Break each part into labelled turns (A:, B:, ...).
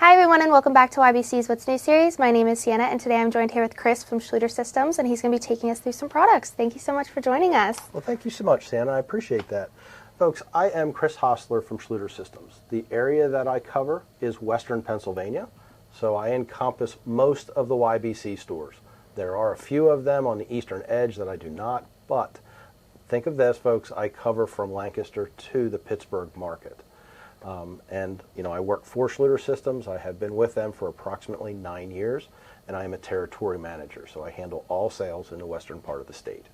A: Hi everyone and welcome back to YBC's What's New series. My name is Sienna and today I'm joined here with Chris from Schluter Systems and he's going to be taking us through some products. Thank you so much for joining us.
B: Well, thank you so much, Sienna. I appreciate that. Folks, I am Chris Hossler from Schluter Systems. The area that I cover is Western Pennsylvania, so I encompass most of the YBC stores. There are a few of them on the eastern edge that I do not, but think of this, folks, I cover from Lancaster to the Pittsburgh market. I work for Schluter Systems. I have been with them for approximately 9 years, and I am a territory manager, so I handle all sales in the western part of the state.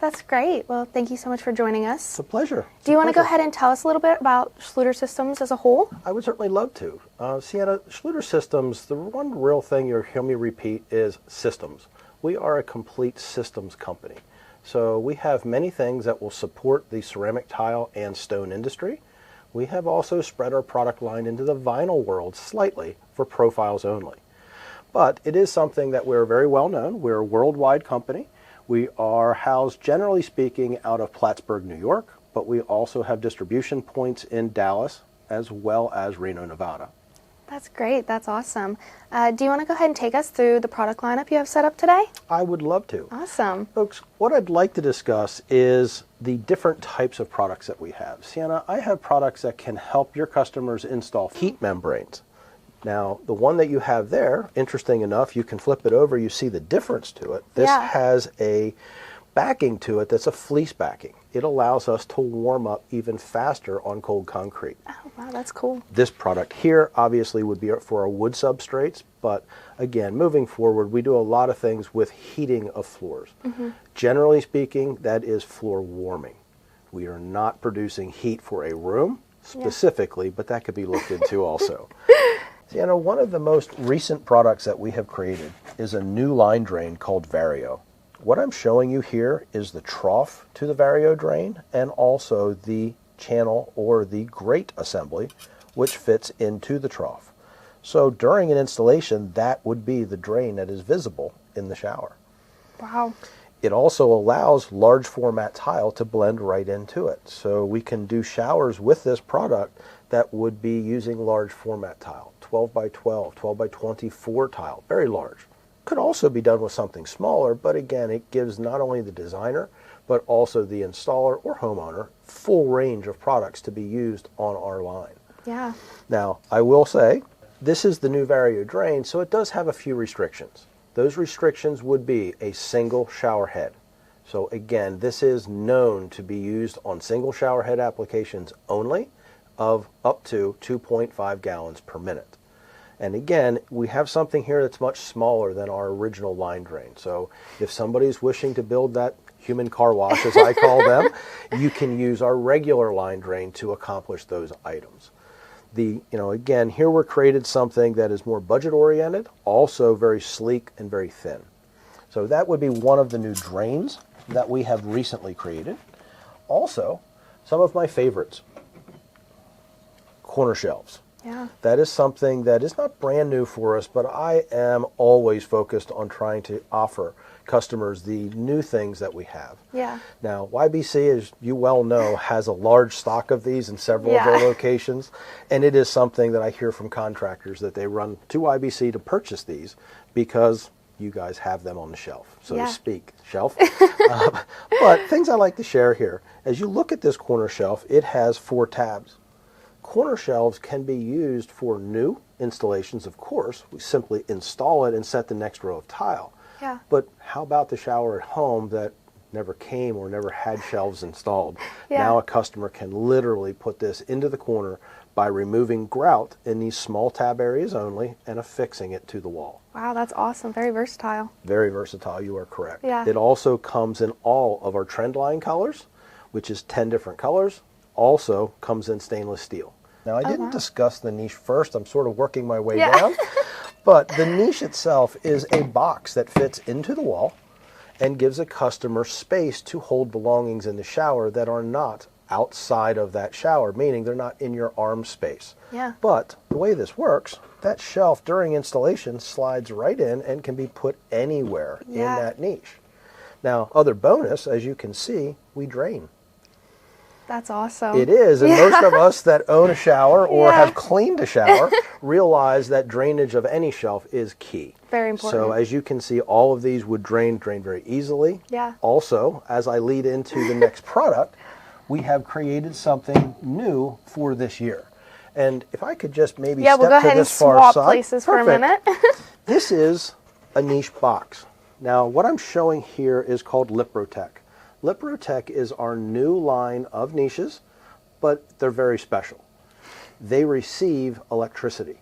A: That's great. Well, thank you so much for joining us.
B: It's a pleasure.
A: Do you want to go ahead and tell us a little bit about Schluter Systems as a whole?
B: I would certainly love to. Sienna, Schluter Systems, the one real thing you'll hear me repeat is systems. We are a complete systems company. So we have many things that will support the ceramic tile and stone industry. We have also spread our product line into the vinyl world slightly for profiles only. But it is something that we're very well known. We're a worldwide company. We are housed, generally speaking, out of Plattsburgh, New York, but we also have distribution points in Dallas as well as Reno, Nevada.
A: That's great. That's awesome. Do you want to go ahead and take us through the product lineup you have set up today?
B: I would love to.
A: Awesome.
B: Folks, what I'd like to discuss is the different types of products that we have. Sienna, I have products that can help your customers install heat membranes. Now, the one that you have there, interesting enough, you can flip it over, you see the difference to it. This has a backing to it that's a fleece backing. It allows us to warm up even faster on cold concrete.
A: Oh, wow, that's cool.
B: This product here obviously would be for our wood substrates, but again, moving forward, we do a lot of things with heating of floors. Generally speaking, that is floor warming. We are not producing heat for a room specifically, but that could be looked into also. Sienna, one of the most recent products that we have created is a new line drain called Vario. What I'm showing you here is the trough to the Vario drain and also the channel or the grate assembly which fits into the trough. So during an installation, that would be the drain that is visible in the shower.
A: Wow.
B: It also allows large format tile to blend right into it. So we can do showers with this product that would be using large format tile, 12 by 12, 12 by 24 tile, very large. Could also be done with something smaller, but again, it gives not only the designer, but also the installer or homeowner full range of products to be used on our line.
A: Yeah.
B: Now, I will say, this is the new Vario drain, so it does have a few restrictions. Those restrictions would be a single shower head. So again, this is known to be used on single shower head applications only of up to 2.5 gallons per minute. And again, we have something here that's much smaller than our original line drain. So if somebody's wishing to build that human car wash, as I call them, you can use our regular line drain to accomplish those items. Again, here we're created something that is more budget oriented, also very sleek and very thin. So that would be one of the new drains that we have recently created. Also, some of my favorites, corner shelves.
A: Yeah.
B: That is something that is not brand new for us, but I am always focused on trying to offer customers the new things that we have.
A: Yeah.
B: Now, YBC, as you well know, has a large stock of these in several of their locations, and it is something that I hear from contractors that they run to YBC to purchase these because you guys have them on the shelf, so to speak, shelf. But things I like to share here, as you look at this corner shelf, it has 4 tabs. Corner shelves can be used for new installations, of course. We simply install it and set the next row of tile.
A: Yeah.
B: But how about the shower at home that never came or never had shelves installed? Now a customer can literally put this into the corner by removing grout in these small tab areas only and affixing it to the wall.
A: Wow, that's awesome. Very versatile.
B: Very versatile, you are correct.
A: Yeah.
B: It also comes in all of our trend line colors, which is 10 different colors. Also comes in stainless steel. Now, I didn't discuss the niche first. I'm sort of working my way down. But the niche itself is a box that fits into the wall and gives a customer space to hold belongings in the shower that are not outside of that shower, meaning they're not in your arm space.
A: Yeah.
B: But the way this works, that shelf during installation slides right in and can be put anywhere in that niche. Now, other bonus, as you can see, we drain.
A: That's awesome.
B: It is, and most of us that own a shower or
A: Yeah.
B: have cleaned a shower realize that drainage of any shelf is key.
A: Very important.
B: So as you can see, all of these would drain very easily.
A: Yeah.
B: Also, as I lead into the next product, we have created something new for this year. And if I could just maybe
A: Yeah,
B: step
A: we'll go
B: to
A: ahead and
B: this far
A: swap
B: side.
A: places for a
B: Perfect.
A: minute.
B: This is a niche box. Now, what I'm showing here is called Liprotech. Liprotech is our new line of niches, but they're very special. They receive electricity.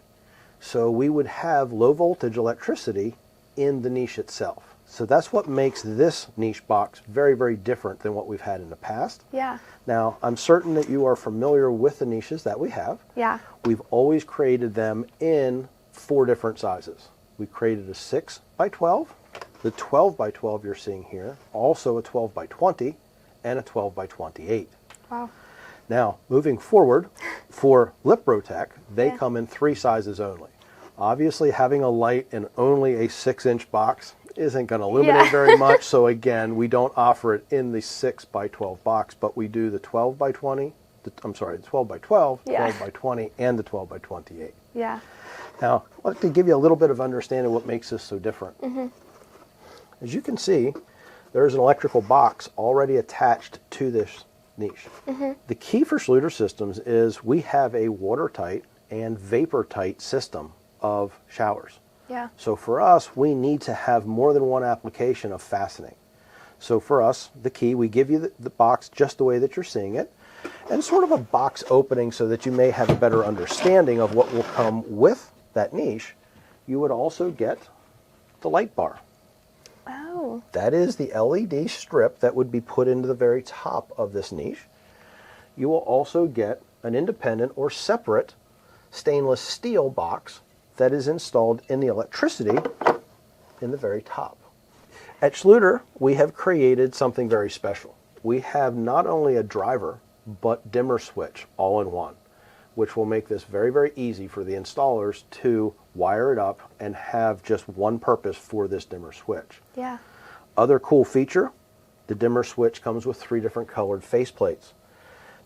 B: So we would have low voltage electricity in the niche itself. So that's what makes this niche box very different than what we've had in the past.
A: Yeah.
B: Now, I'm certain that you are familiar with the niches that we have.
A: Yeah.
B: We've always created them in 4 different sizes. We created a 6 by 12, the 12 by 12 you're seeing here, also a 12 by 20, and a 12 by 28.
A: Wow.
B: Now, moving forward, for Liprotech, they
A: Yeah.
B: come in 3 sizes only. Obviously, having a light in only a 6-inch box isn't going to illuminate
A: Yeah.
B: very much, so again, we don't offer it in the 6 by 12 box, but we do the 12 by 20, the 12 by 12,
A: Yeah.
B: 12 by 20, and the 12 by 28.
A: Yeah.
B: Now, I'd like to give you a little bit of understanding of what makes this so different. As you can see, there's an electrical box already attached to this niche. The key for Schluter Systems is we have a watertight and vapor-tight system of showers.
A: Yeah.
B: So for us, we need to have more than one application of fastening. So for us, the key, we give you the box just the way that you're seeing it, and sort of a box opening so that you may have a better understanding of what will come with that niche. You would also get the light bar.
A: Oh.
B: That is the LED strip that would be put into the very top of this niche. You will also get an independent or separate stainless steel box that is installed in the electricity in the very top. At Schluter, we have created something very special. We have not only a driver, but dimmer switch all in one, which will make this very easy for the installers to wire it up and have just one purpose for this dimmer switch.
A: Yeah.
B: Other cool feature, the dimmer switch comes with 3 different colored faceplates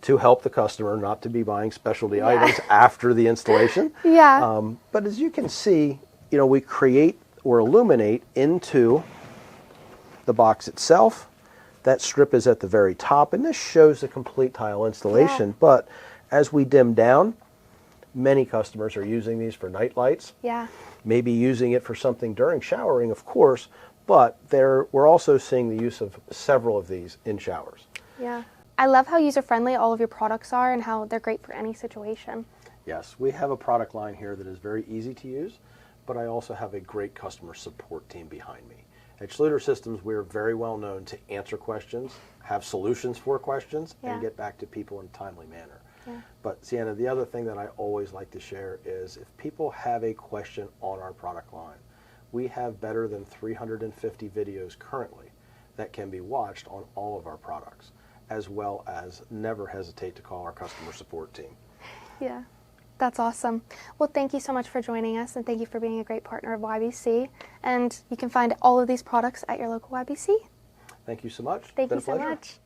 B: to help the customer not to be buying specialty items after the installation.
A: Yeah.
B: But as you can see, we create or illuminate into the box itself. That strip is at the very top, and this shows the complete tile installation.
A: Yeah.
B: But as we dim down, many customers are using these for night lights.
A: Yeah.
B: Maybe using it for something during showering, of course, but we're also seeing the use of several of these in showers.
A: Yeah. I love how user-friendly all of your products are and how they're great for any situation.
B: Yes, we have a product line here that is very easy to use, but I also have a great customer support team behind me. At Schluter Systems, we're very well known to answer questions, have solutions for questions, and get back to people in a timely manner.
A: Yeah.
B: But Sienna, the other thing that I always like to share is if people have a question on our product line, we have better than 350 videos currently that can be watched on all of our products, as well as never hesitate to call our customer support team.
A: Yeah. That's awesome. Well, thank you so much for joining us, and thank you for being a great partner of YBC. And you can find all of these products at your local YBC.
B: Thank you so much.
A: Thank
B: Been
A: you
B: a
A: so
B: pleasure.
A: much.